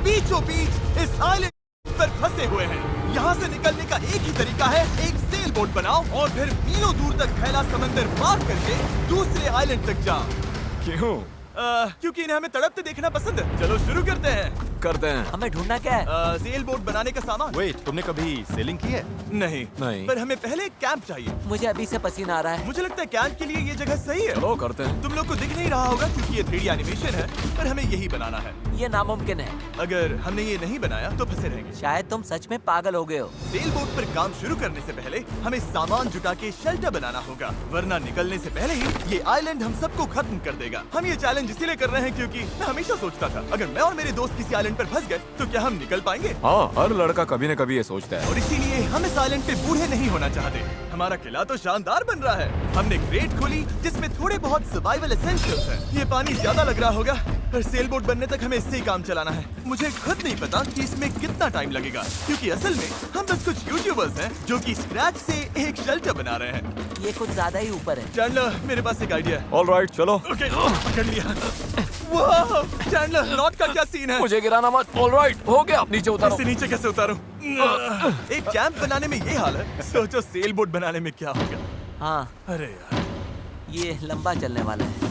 बीचों बीच इस आइलैंड पर फंसे हुए हैं। यहाँ से निकलने का एक ही तरीका है, एक सेल बोट बनाओ और फिर मीलों दूर तक फैला समंदर पार करके दूसरे आइलैंड तक जाओ। क्यों? क्योंकि इन्हें हमें तड़पते देखना पसंद है। चलो शुरू करते हैं। हमें ढूंढना क्या है? सेल बोट बनाने का सामान। वेट, तुमने कभी सेलिंग की है? नहीं नहीं। पर हमें पहले एक कैंप चाहिए। मुझे अभी से पसीना आ रहा है। मुझे लगता है कैंप के लिए ये जगह सही है। चलो करते हैं। तुम लोग को दिख नहीं रहा होगा क्योंकि ये 3D एनिमेशन है, पर हमें यही बनाना है। ये नामुमकिन है। अगर हमने ये नहीं बनाया तो फंसे रहेंगे। शायद तुम सच में पागल हो गए हो। सेल बोट पर काम शुरू करने से पहले हमें सामान जुटा के शेल्टर बनाना होगा, वरना निकलने से पहले ही ये आइलैंड हम सबको खत्म कर देगा। हम ये चैलेंज इसीलिए कर रहे हैं क्योंकि मैं हमेशा सोचता था अगर मैं और मेरे दोस्त किसी आइलैंड पर फंस गए तो क्या हम निकल पाएंगे। हाँ, हर लड़का कभी न कभी ये सोचता है। और इसीलिए हम इस आइलैंड पे बूढ़े नहीं होना चाहते। हमारा किला तो शानदार बन रहा है। हमने क्रेट खोली जिसमें थोड़े बहुत सर्वाइवल एसेंशियल्स हैं। ये पानी ज्यादा लग रहा होगा, पर सेल बोट बनने तक हमें इससे ही काम चलाना है। मुझे खुद नहीं पता कि इसमें कितना टाइम लगेगा, क्योंकि असल में हम बस कुछ यूट्यूबर्स हैं जो कि स्क्रैच से एक शेल्टर बना रहे हैं। ये कुछ ज्यादा ही ऊपर है। चैंडलर, मेरे पास एक आइडिया है। ऑलराइट, चलो। ओके, पकड़ लिया। वाह, चैंडलर, रॉड का क्या सीन है? मुझे गिराना मत। ऑलराइट, हो गया, नीचे उतारो। इसे नीचे कैसे उतारूं? एक कैंप बनाने में ये हाल है, सोचो सेल बोट बनाने में क्या होगा। हाँ, अरे यार, ये लंबा चलने वाला है।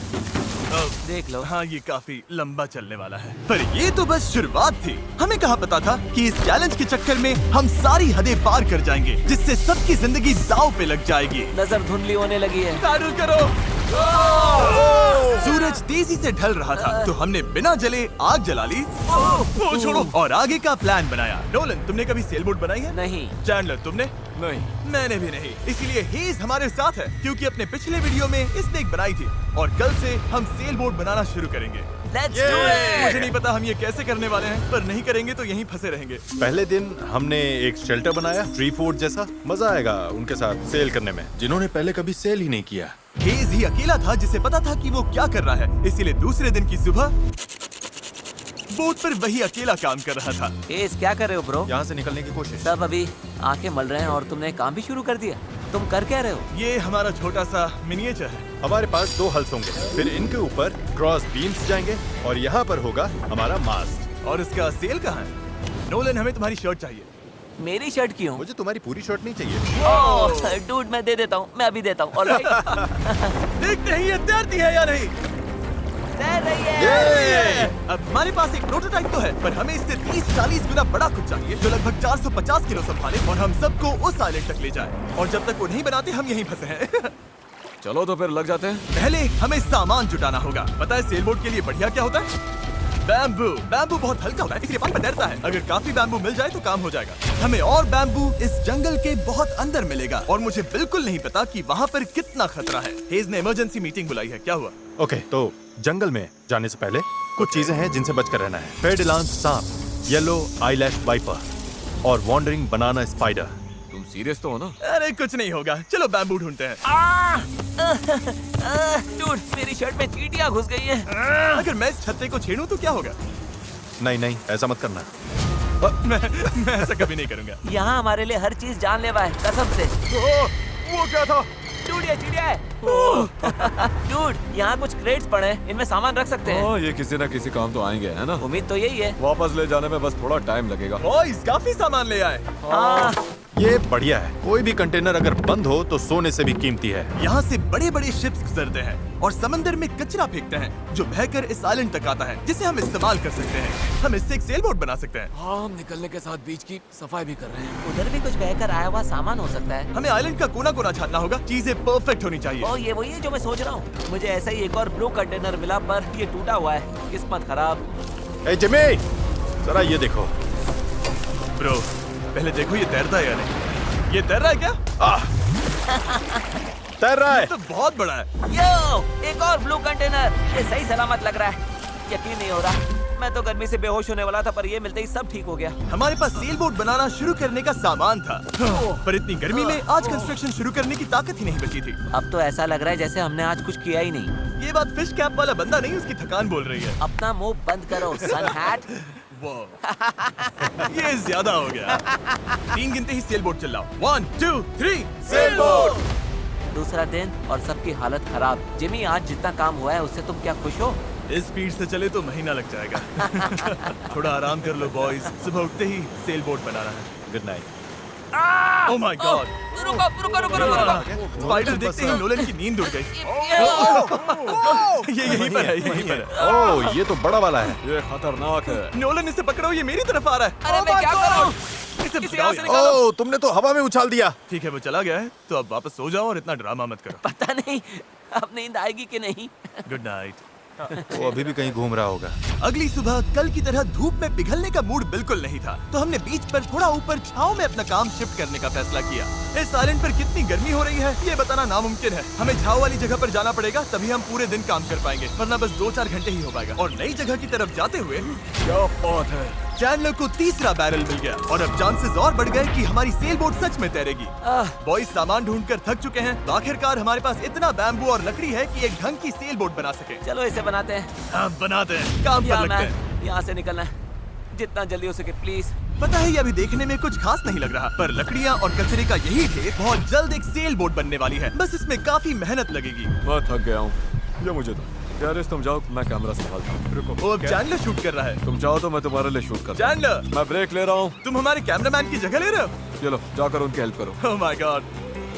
देख लो। हाँ, ये काफी लंबा चलने वाला है। पर ये तो बस शुरुआत थी। हमें कहाँ पता था कि इस चैलेंज के चक्कर में हम सारी हदें पार कर जाएंगे, जिससे सबकी जिंदगी दांव पे लग जाएगी। नजर धुंधली होने लगी है। पैडल करो। सूरज तेजी से ढल रहा था, तो हमने बिना जले आग जला ली। वो छोड़ो, और आगे का प्लान बनाया। नोलन, तुमने कभी सेल बोट बनाई है? नहीं। चैंडलर, तुमने? नहीं। मैंने भी नहीं। इसीलिए हेज हमारे साथ है, क्योंकि अपने पिछले वीडियो में इसने एक बनाई थी और कल से हम सेल बोट बनाना शुरू करेंगे। Let's do it! मुझे नहीं पता हम ये कैसे करने वाले हैं, पर नहीं करेंगे तो यहीं फंसे रहेंगे। पहले दिन हमने एक शेल्टर बनाया, ट्री फोर्ट जैसा। मजा आएगा उनके साथ सेल करने में, जिन्होंने पहले कभी सेल ही नहीं किया। हेज ही अकेला था जिसे पता था कि वो क्या कर रहा है, इसीलिए दूसरे दिन की सुबह बोट पर वही अकेला काम कर रहा था। एस, क्या कर रहे हो ब्रो? यहाँ से निकलने की कोशिश। सब अभी आंखें मल रहे हैं और तुमने काम भी शुरू कर दिया। तुम कर क्या रहे हो? ये हमारा छोटा सा मिनिएचर है। हमारे पास 2 हल्स होंगे, फिर इनके ऊपर क्रॉस बीम्स जाएंगे और यहाँ पर होगा हमारा मास्ट। और इसका सेल कहाँ है? नोलन, हमें तुम्हारी शर्ट चाहिए। मेरी शर्ट क्यों? मुझे तुम्हारी पूरी शर्ट नहीं चाहिए। ओह, डूड, मैं दे देता हूँ। मैं अभी देता हूँ। ऑलराइट। देखते हैं ये तैरती है या नहीं। तैर रही है। अब हमारे पास एक प्रोटोटाइप तो है, पर हमें इससे 30-40 गुना बड़ा कुछ चाहिए जो लगभग 450 किलो संभाले और हम सबको उस आइलैंड तक ले जाए। और जब तक वो नहीं बनाते हम यहीं फंसे हैं। चलो तो फिर लग जाते हैं। पहले हमें सामान जुटाना होगा। पता है सेल बोट के लिए बढ़िया क्या होता है? बैम्बू। बैम्बू बहुत हल्का होता है, इसलिए पानी पर तैरता है। अगर काफी बैम्बू मिल जाए तो काम हो जाएगा। हमें और बैम्बू इस जंगल के बहुत अंदर मिलेगा और मुझे बिल्कुल नहीं पता कि वहाँ पर कितना खतरा है। हेज ने इमरजेंसी मीटिंग बुलाई है। क्या हुआ? ओके, तो जंगल में जाने से पहले कुछ चीजें हैं जिनसे बचकर रहना है। फेडिलांस सांप, येलो आईलैश वाइपर और वॉन्डरिंग बनाना स्पाइडर। तुम सीरियस तो हो ना? अरे कुछ नहीं होगा, चलो बैम्बू ढूंढते हैं। डूड, मेरी शर्ट में चींटियां घुस गई हैं। अगर मैं इस छत्ते को छेड़ूं तो क्या होगा? नहीं नहीं, ऐसा मत करना। मैं ऐसा कभी नहीं करूंगा। यहाँ हमारे लिए हर चीज जानलेवा है, कसम से। वो क्या था? डूड, ये चिड़िया है। डूड, यहाँ कुछ क्रेट्स पड़े हैं, इनमें सामान रख सकते हैं। ये किसी ना किसी काम तो आएंगे, है ना? उम्मीद तो यही है। वापस ले जाने में बस थोड़ा टाइम लगेगा। बॉयज, काफी सामान ले आए। हाँ। ये बढ़िया है। कोई भी कंटेनर अगर बंद हो तो सोने से भी कीमती है। यहाँ से बड़े बड़े शिप्स गुजरते हैं और समंदर में कचरा फेंकते हैं जो बहकर इस आइलैंड तक आता है, जिसे हम इस्तेमाल कर सकते हैं। हम इससे एक सेल बोट बना सकते हैं। हाँ, हम निकलने के साथ बीच की सफाई भी कर रहे हैं। उधर भी कुछ बहकर आया हुआ सामान हो सकता है। हमें आइलैंड का कोना कोना छानना होगा, चीजें परफेक्ट होनी चाहिए। ओ, ये वही है जो मैं सोच रहा हूँ। मुझे ऐसा ही एक और ब्लू कंटेनर मिला, पर ये टूटा हुआ है। किस्मत खराब। ए जिमी, जरा ये देखो। ब्रो, पहले देखो ये तैरता है या नहीं। ये तैर रहा है क्या? तैर रहा है। तो बहुत बड़ा है। यो, एक और ब्लू कंटेनर। ये सही सलामत लग रहा है। यकीन नहीं हो रहा। मैं तो गर्मी से बेहोश होने वाला था, पर ये मिलते ही सब ठीक हो गया। हमारे पास सेल बोट बनाना शुरू करने का सामान था, पर इतनी गर्मी में आज कंस्ट्रक्शन शुरू करने की ताकत ही नहीं बची थी। अब तो ऐसा लग रहा है जैसे हमने आज कुछ किया ही नहीं। ये बात फिश कैप वाला बंदा नहीं, उसकी थकान बोल रही है। अपना मुंह बंद करो, सन हैट। ये ज्यादा हो गया। 3 गिनते ही सेल बोट चलाओ। 1 2 3 सेल बोट। दूसरा दिन और सबकी हालत खराब। जिमी, आज जितना काम हुआ है उससे तुम क्या खुश हो? इस स्पीड से चले तो महीना लग जाएगा। थोड़ा आराम कर लो बॉयज, सुबह उठते ही सेल बोट बनाना है। Good night. Oh my God, रुको रुको रुको रुको। स्पाइडर देखते ही नोलन की नींद उड़ गई। ये यहीं पर है, यहीं पर है। ओह, ये तो बड़ा वाला है। ये खतरनाक है। नोलन इसे पकड़ो, ये मेरी तरफ आ रहा है। अरे मैं क्या कर रहा हूँ? इसे किसी भगाओ यहाँ से यार। निकालो। ओह, तुमने तो हवा में उछाल दिया। ठीक है, वो चला गया है, तो अब वापस सो जाओ और इतना ड्रामा मत करो। पता नहीं अब नींद आएगी कि नहीं। Good night. वो अभी भी कहीं घूम रहा होगा। अगली सुबह कल की तरह धूप में पिघलने का मूड बिल्कुल नहीं था, तो हमने बीच पर थोड़ा ऊपर छांव में अपना काम शिफ्ट करने का फैसला किया। इस आइलैंड पर कितनी गर्मी हो रही है ये बताना नामुमकिन है। हमें छांव वाली जगह पर जाना पड़ेगा, तभी हम पूरे दिन काम कर पाएंगे, वरना बस 2-4 घंटे ही हो पाएगा। और नई जगह की तरफ जाते हुए क्या बात है। चैंडलर को तीसरा बैरल मिल गया और अब चांसेस और बढ़ गए कि हमारी सेल बोट सच में तैरेगी। बॉयज सामान ढूंढकर थक चुके हैं, तो आखिरकार हमारे पास इतना बैम्बू और लकड़ी है कि एक ढंग की सेल बोट बना सके। चलो इसे बनाते हैं। हाँ, बनाते हैं, काम पर लगते हैं। यहाँ से निकलना है जितना जल्दी हो सके प्लीज। पता है ये अभी देखने में कुछ खास नहीं लग रहा, पर लकड़ियाँ और कचरे का यही ढेर बहुत जल्द एक सेल बोट बनने वाली है। बस इसमें काफी मेहनत लगेगी। मैं थक गया हूँ, ये मुझे दो। यारिस तुम जाओ, मैं कैमरा संभालता हूँ। रुको, वो अब चैंडलर शूट कर रहा है। तुम जाओ तो मैं तुम्हारे लिए शूट करता हूँ। चैंडलर, मैं ब्रेक ले रहा हूँ। तुम हमारे कैमरामैन की जगह ले रहे हो? चलो जाकर उनकी हेल्प करो। ओह माय गॉड,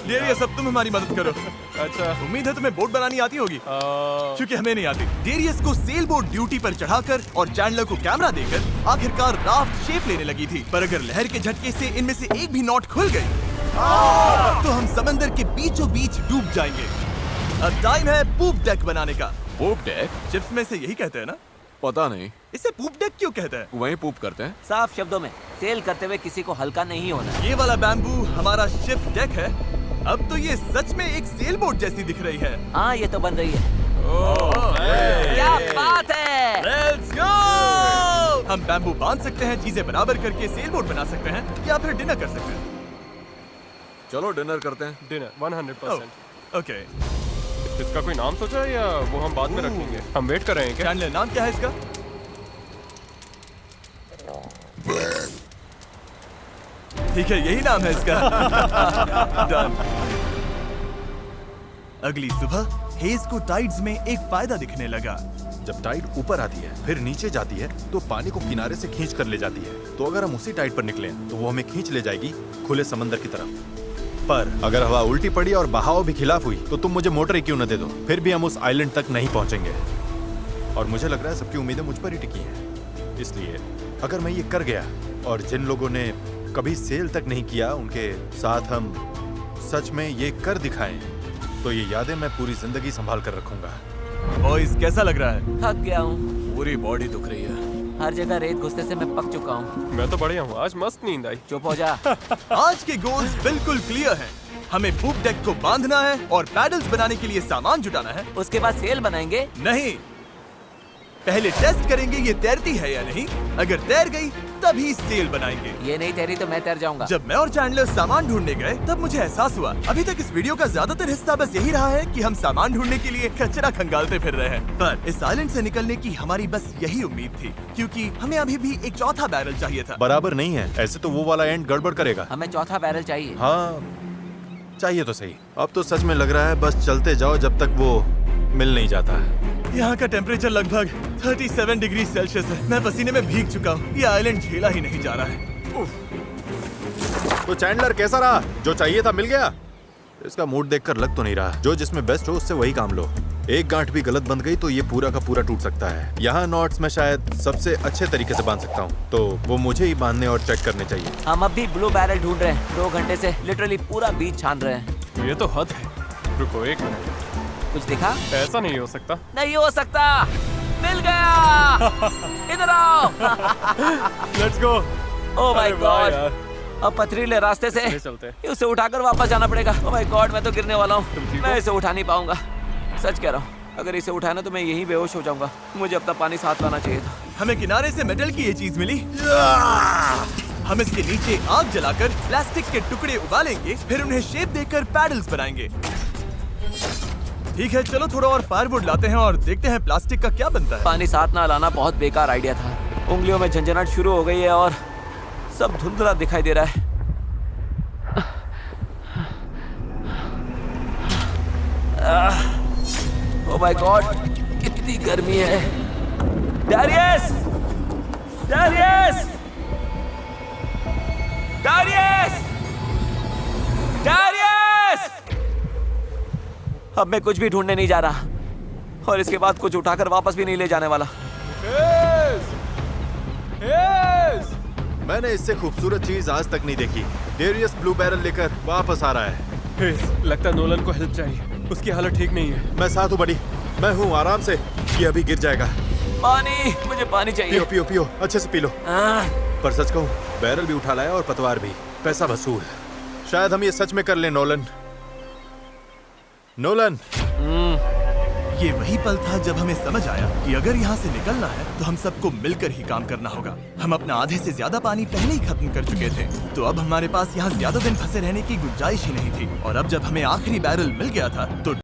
ये सब तुम हमारी मदद करो। अच्छा उम्मीद है तुम्हें बोट बनानी आती होगी, क्योंकि हमें नहीं आती। डेरियस को सेल बोट ड्यूटी पर चढ़ाकर और चैंडलर को कैमरा देकर आखिरकार राफ्ट शेप लेने लगी थी, पर अगर लहर के झटके से इनमें से एक भी नॉट खुल गई तो हम समंदर के बीचों बीच डूब जाएंगे। अब टाइम है पूप डेक बनाने का। पूप डेक? चिप्स में से यही कहते हैं ना? पता नहीं, इसे पूप डेक क्यों कहते हैं? वहीं पूप करते हैं। साफ शब्दों में सेल करते हुए किसी को हल्का नहीं होना। ये वाला बैम्बू हमारा शिप डेक है। अब तो ये सच में एक सेल बोट जैसी दिख रही है। हाँ ये तो बन रही है। क्या बात है। Let's go! हम बैम्बू बांध सकते हैं, चीजें बराबर करके सेल बोट बना सकते हैं, या फिर डिनर कर सकते हैं। चलो डिनर करते हैं। डिनर 100%। ओके, इसका कोई नाम सोचा है या वो हम बाद में रखेंगे? हम वेट कर रहे हैं क्या? चैंडलर नाम क्या है इसका? ठीक है, यही नाम है इसका। Done. अगली सुबह हेज को टाइड्स में एक फायदा दिखने लगा। जब टाइड ऊपर आती है फिर नीचे जाती है तो पानी को किनारे से खींच कर ले जाती है। तो अगर हम उसी टाइड पर निकलें तो वो हमें खींच ले जाएगी खुले समंदर की तरफ। पर अगर हवा उल्टी पड़ी और बहाव भी खिलाफ हुई तो तुम मुझे मोटर ही क्यों न दे दो, फिर भी हम उस आइलैंड तक नहीं पहुंचेंगे। और मुझे लग रहा है सबकी उम्मीदें मुझ पर ही टिकी हैं। इसलिए अगर मैं ये कर गया और जिन लोगों ने कभी सेल तक नहीं किया उनके साथ हम सच में ये कर दिखाएं, तो ये यादें मैं पूरी जिंदगी संभाल कर रखूंगा। बॉयज कैसा लग रहा है? थक गया हूँ, पूरी बॉडी दुख रही है। हर जगह रेत घुसने से मैं पक चुका हूँ। मैं तो बढ़िया हूँ, आज मस्त नींद आई। चुप हो जा। आज के गोल्स बिल्कुल क्लियर हैं। हमें पूप डेक को बांधना है और पैडल्स बनाने के लिए सामान जुटाना है। उसके बाद सेल बनाएंगे। नहीं, पहले टेस्ट करेंगे ये तैरती है या नहीं। अगर तैर गई तभी सेल बनाएंगे। ये नहीं तैरी तो मैं तैर जाऊंगा। जब मैं और चैंडलर सामान ढूंढने गए तब मुझे एहसास हुआ अभी तक इस वीडियो का ज्यादातर हिस्सा बस यही रहा है कि हम सामान ढूंढने के लिए कचरा खंगालते फिर रहे हैं। पर इस आइलैंड से निकलने की हमारी बस यही उम्मीद थी, क्योंकि हमें अभी भी एक चौथा बैरल चाहिए था। बराबर नहीं है, ऐसे तो वो वाला एंड गड़बड़ करेगा। हमें चौथा बैरल चाहिए। हाँ चाहिए तो सही। अब तो सच में लग रहा है बस चलते जाओ जब तक वो मिल नहीं जाता। यहाँ का टेम्परेचर लगभग 37 डिग्री सेल्सियस है। मैं पसीने में भीग चुका हूँ। ये आइलैंड झेला ही नहीं जा रहा है। तो चैंडलर कैसा रहा? जो चाहिए था मिल गया? इसका मूड देखकर लग तो नहीं रहा। जो जिसमें बेस्ट हो उससे वही काम लो। एक गांठ भी गलत बंध गई तो ये पूरा का पूरा टूट सकता है। यहाँ नॉट्स मैं शायद सबसे अच्छे तरीके से बांध सकता हूँ, तो वो मुझे ही बांधने और चेक करने चाहिए। हम अब भी ब्लू बैरल ढूंढ रहे हैं। 2 घंटे से लिटरली पूरा बीच छान रहे हैं। ये तो हद है। रुको एक मिनट, कुछ दिखा? ऐसा नहीं हो सकता। नहीं हो सकता। मिल गया। इधर आओ। Let's go. ओह माय अरे वाह गॉड। यार। अब पथरीले रास्ते से चले चलते हैं। उसे उठाकर वापस जाना पड़ेगा। ओह माय गॉड, मैं तो गिरने वाला तुम हूँ। ठीक मैं हो? इसे उठा नहीं पाऊंगा। सच कह रहा हूँ, अगर इसे उठाया ना तो मैं यहीं बेहोश हो जाऊंगा। मुझे अपना पानी साथ लाना चाहिए था। हमें किनारे से मेटल की ये चीज मिली। हम इसके नीचे आग जलाकर प्लास्टिक के टुकड़े उबालेंगे, फिर उन्हें शेप देकर पैडल्स बनाएंगे। ठीक है, चलो थोड़ा और फायरवुड लाते हैं और देखते हैं प्लास्टिक का क्या बनता है। पानी साथ ना लाना बहुत बेकार आइडिया था। उंगलियों में झंझनाहट शुरू हो गई है और सब धुंधला दिखाई दे रहा है। ओह माय गॉड, कितनी गर्मी है। डैरियस! डैरियस! डैरियस! डैरियस! अब मैं कुछ भी ढूंढने नहीं जा रहा और इसके बाद कुछ उठाकर वापस भी नहीं ले जाने वाला। मैंने इससे खूबसूरत चीज आज तक नहीं देखी। डेरियस ब्लू बैरल लेकर वापस आ रहा है। लगता है नोलन को हेल्प चाहिए, उसकी हालत ठीक नहीं है। मैं साथ हूँ बड़ी, मैं हूँ, आराम से, ये अभी गिर जाएगा। पानी, मुझे पानी चाहिए। पियो पियो पियो, अच्छे से पी लो। पर सच कहूँ, बैरल भी उठा लाया और पतवार भी, पैसा वसूल। शायद हम ये सच में कर लें नोलन। नोलन, ये वही पल था जब हमें समझ आया कि अगर यहाँ से निकलना है तो हम सबको मिलकर ही काम करना होगा। हम अपना आधे से ज्यादा पानी पहले ही खत्म कर चुके थे, तो अब हमारे पास यहाँ ज्यादा दिन फंसे रहने की गुंजाइश ही नहीं थी। और अब जब हमें आखिरी बैरल मिल गया था तो